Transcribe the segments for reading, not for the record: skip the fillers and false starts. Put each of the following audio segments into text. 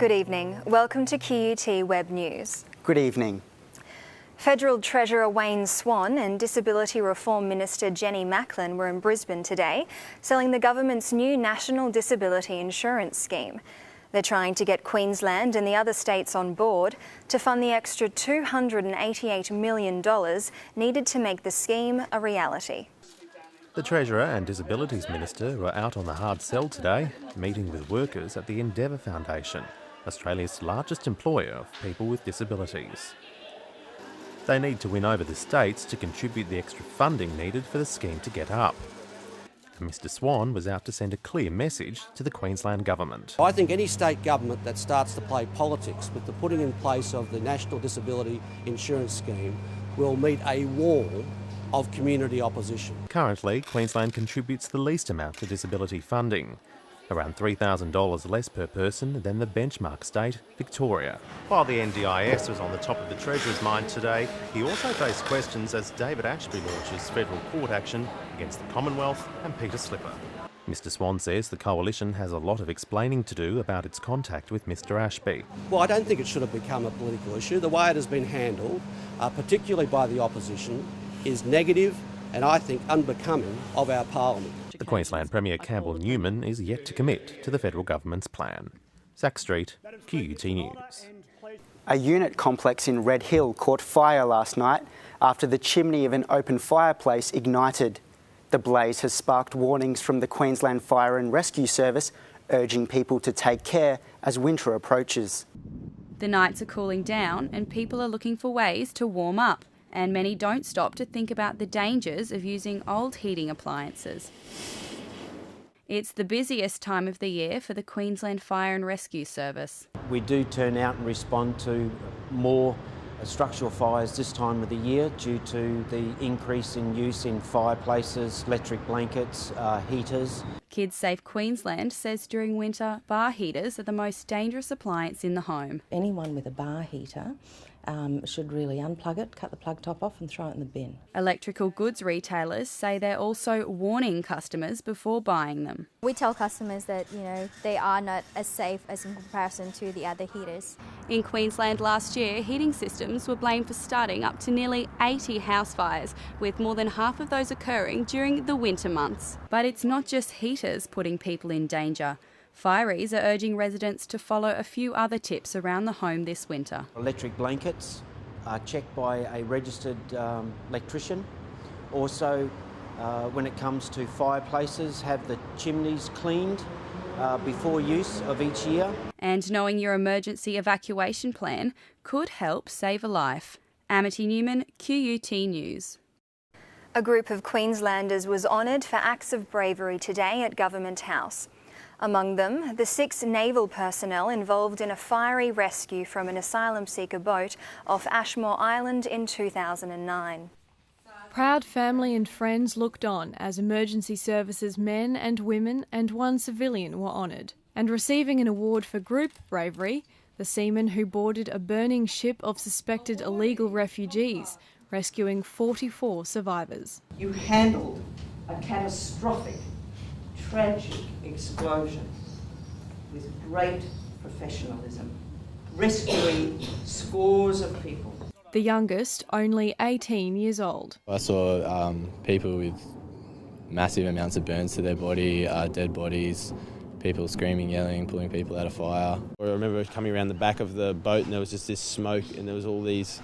Good evening. Welcome to QUT Web News. Good evening. Federal Treasurer Wayne Swan and Disability Reform Minister Jenny Macklin were in Brisbane today, selling the government's new National Disability Insurance Scheme. They're trying to get Queensland and the other states on board to fund the extra $288 million needed to make the scheme a reality. The Treasurer and Disabilities Minister were out on the hard sell today, meeting with workers at the Endeavour Foundation, Australia's largest employer of people with disabilities. They need to win over the states to contribute the extra funding needed for the scheme to get up. Mr Swan was out to send a clear message to the Queensland Government. I think any state government that starts to play politics with the putting in place of the National Disability Insurance Scheme will meet a wall of community opposition. Currently, Queensland contributes the least amount to disability funding, around $3,000 less per person than the benchmark state, Victoria. While the NDIS was on the top of the Treasurer's mind today, he also faced questions as David Ashby launches federal court action against the Commonwealth and Peter Slipper. Mr Swan says the Coalition has a lot of explaining to do about its contact with Mr Ashby. Well, I don't think it should have become a political issue. The way it has been handled, particularly by the opposition, is negative and I think unbecoming of our parliament. The Queensland Premier Campbell Newman is yet to commit to the federal government's plan. Zach Street, QUT News. A unit complex in Red Hill caught fire last night after the chimney of an open fireplace ignited. The blaze has sparked warnings from the Queensland Fire and Rescue Service, urging people to take care as winter approaches. The nights are cooling down and people are looking for ways to warm up, and many don't stop to think about the dangers of using old heating appliances. It's the busiest time of the year for the Queensland Fire and Rescue Service. We do turn out and respond to more structural fires this time of the year due to the increase in use in fireplaces, electric blankets, heaters. Kids Safe Queensland says during winter, bar heaters are the most dangerous appliance in the home. Anyone with a bar heater should really unplug it, cut the plug top off and throw it in the bin. Electrical goods retailers say they're also warning customers before buying them. We tell customers that, they are not as safe as in comparison to the other heaters. In Queensland last year, heating systems were blamed for starting up to nearly 80 house fires, with more than half of those occurring during the winter months. But it's not just heaters putting people in danger. Fireys are urging residents to follow a few other tips around the home this winter. Electric blankets are checked by a registered electrician. Also, when it comes to fireplaces, have the chimneys cleaned before use of each year. And knowing your emergency evacuation plan could help save a life. Amity Newman, QUT News. A group of Queenslanders was honoured for acts of bravery today at Government House. Among them, the 6 naval personnel involved in a fiery rescue from an asylum seeker boat off Ashmore Island in 2009. Proud family and friends looked on as emergency services men and women and 1 civilian were honoured. And receiving an award for group bravery, the seaman who boarded a burning ship of suspected illegal refugees, rescuing 44 survivors. You handled a catastrophic, tragic explosion with great professionalism, rescuing scores of people. The youngest, only 18 years old. I saw people with massive amounts of burns to their body, dead bodies, people screaming, yelling, pulling people out of fire. I remember coming around the back of the boat and there was just this smoke and there was all these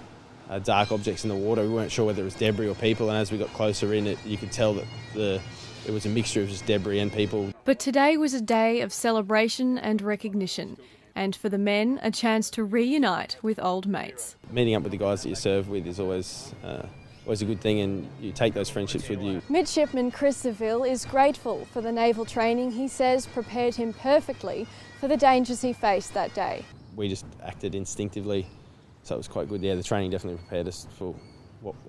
dark objects in the water. We weren't sure whether it was debris or people, and as we got closer in, you could tell that it was a mixture of just debris and people. But today was a day of celebration and recognition, and for the men, a chance to reunite with old mates. Meeting up with the guys that you serve with is always a good thing, and you take those friendships with you. Midshipman Chris Seville is grateful for the naval training he says prepared him perfectly for the dangers he faced that day. We just acted instinctively, so it was quite good. Yeah, the training definitely prepared us for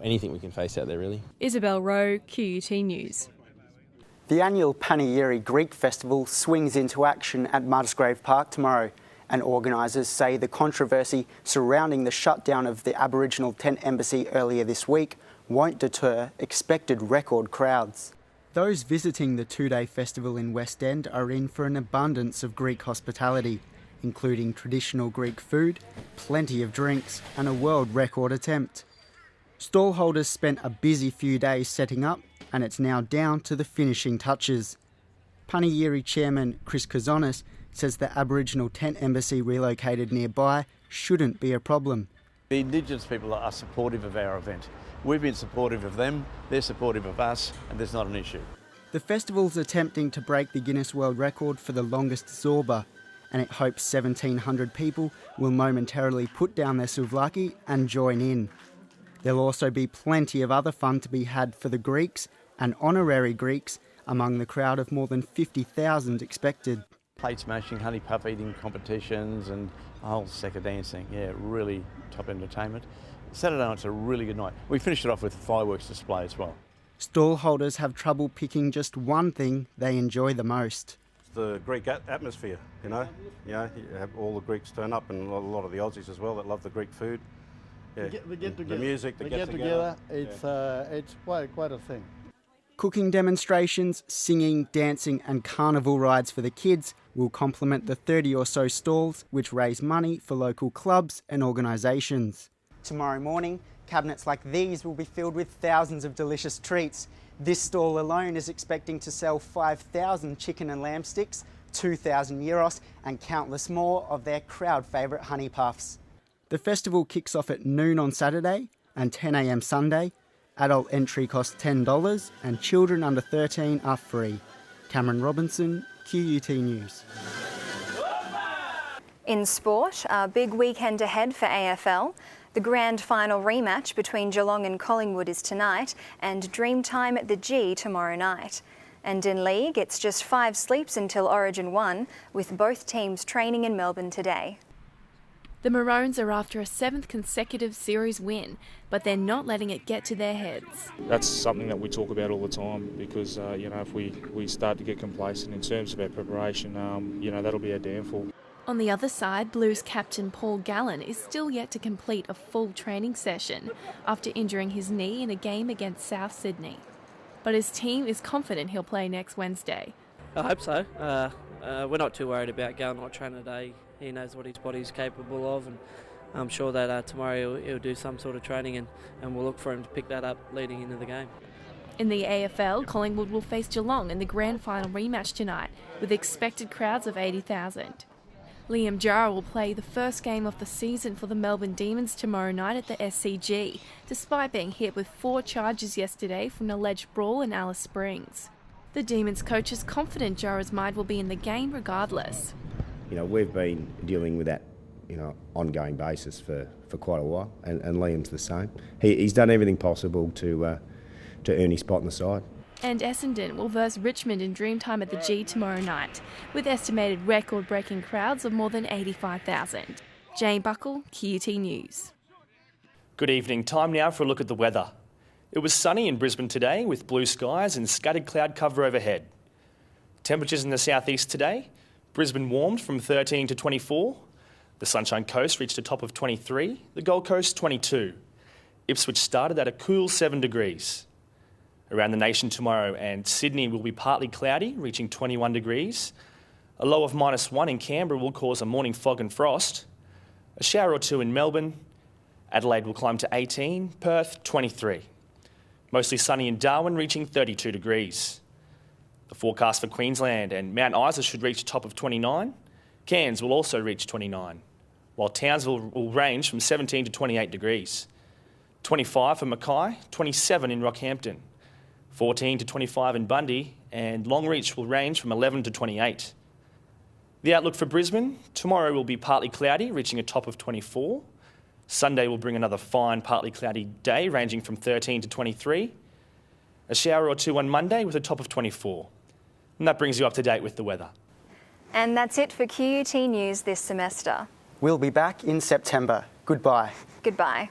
anything we can face out there, really. Isabel Rowe, QUT News. The annual Paniyiri Greek Festival swings into action at Musgrave Park tomorrow, and organisers say the controversy surrounding the shutdown of the Aboriginal Tent Embassy earlier this week won't deter expected record crowds. Those visiting the 2-day festival in West End are in for an abundance of Greek hospitality, including traditional Greek food, plenty of drinks and a world record attempt. Stall holders spent a busy few days setting up, and it's now down to the finishing touches. Paniyiri chairman Chris Kazonis says the Aboriginal tent embassy relocated nearby shouldn't be a problem. The Indigenous people are supportive of our event. We've been supportive of them, they're supportive of us, and there's not an issue. The festival's attempting to break the Guinness World Record for the longest zorba, and it hopes 1,700 people will momentarily put down their souvlaki and join in. There'll also be plenty of other fun to be had for the Greeks and honorary Greeks among the crowd of more than 50,000 expected. Plate smashing, honey puff eating competitions and a whole stack of dancing. Yeah, really top entertainment. Saturday night's a really good night. We finished it off with a fireworks display as well. Stall holders have trouble picking just one thing they enjoy the most. The Greek atmosphere, you have all the Greeks turn up and a lot of the Aussies as well that love the Greek food. Yeah. We get together. The music, the get together. It's quite a thing. Cooking demonstrations, singing, dancing and carnival rides for the kids will complement the 30 or so stalls which raise money for local clubs and organisations. Tomorrow morning, cabinets like these will be filled with thousands of delicious treats. This stall alone is expecting to sell 5,000 chicken and lamb sticks, 2,000 gyros and countless more of their crowd favourite honey puffs. The festival kicks off at noon on Saturday and 10 a.m. Sunday. Adult entry costs $10 and children under 13 are free. Cameron Robinson, QUT News. In sport, a big weekend ahead for AFL. The grand final rematch between Geelong and Collingwood is tonight and Dreamtime at the G tomorrow night. And in League, it's just 5 sleeps until Origin 1, with both teams training in Melbourne today. The Maroons are after a 7th consecutive series win, but they're not letting it get to their heads. That's something that we talk about all the time because, if we start to get complacent in terms of our preparation, that'll be our downfall. On the other side, Blues captain Paul Gallen is still yet to complete a full training session after injuring his knee in a game against South Sydney. But his team is confident he'll play next Wednesday. I hope so. We're not too worried about Gallen not training today. He knows what his body's capable of, and I'm sure that tomorrow he'll do some sort of training and we'll look for him to pick that up leading into the game. In the AFL, Collingwood will face Geelong in the grand final rematch tonight with expected crowds of 80,000. Liam Jarrah will play the first game of the season for the Melbourne Demons tomorrow night at the SCG, despite being hit with 4 charges yesterday for an alleged brawl in Alice Springs. The Demons coach is confident Jarrah's mind will be in the game regardless. We've been dealing with that, ongoing basis for quite a while, and Liam's the same. He's done everything possible to earn his spot in the side. And Essendon will verse Richmond in Dreamtime at the G tomorrow night, with estimated record-breaking crowds of more than 85,000. Jane Buckle, QUT News. Good evening. Time now for a look at the weather. It was sunny in Brisbane today with blue skies and scattered cloud cover overhead. Temperatures in the southeast today. Brisbane warmed from 13 to 24. The Sunshine Coast reached a top of 23. The Gold Coast 22. Ipswich started at a cool 7 degrees. Around the nation tomorrow, and Sydney will be partly cloudy, reaching 21 degrees. A low of -1 in Canberra will cause a morning fog and frost. A shower or 2 in Melbourne. Adelaide will climb to 18, Perth 23. Mostly sunny in Darwin, reaching 32 degrees. The forecast for Queensland and Mount Isa should reach a top of 29. Cairns will also reach 29, while Townsville will range from 17 to 28 degrees. 25 for Mackay, 27 in Rockhampton. 14 to 25 in Bundy, and Longreach will range from 11 to 28. The outlook for Brisbane, tomorrow will be partly cloudy, reaching a top of 24. Sunday will bring another fine, partly cloudy day, ranging from 13 to 23. A shower or 2 on Monday with a top of 24. And that brings you up to date with the weather. And that's it for QUT News this semester. We'll be back in September. Goodbye. Goodbye.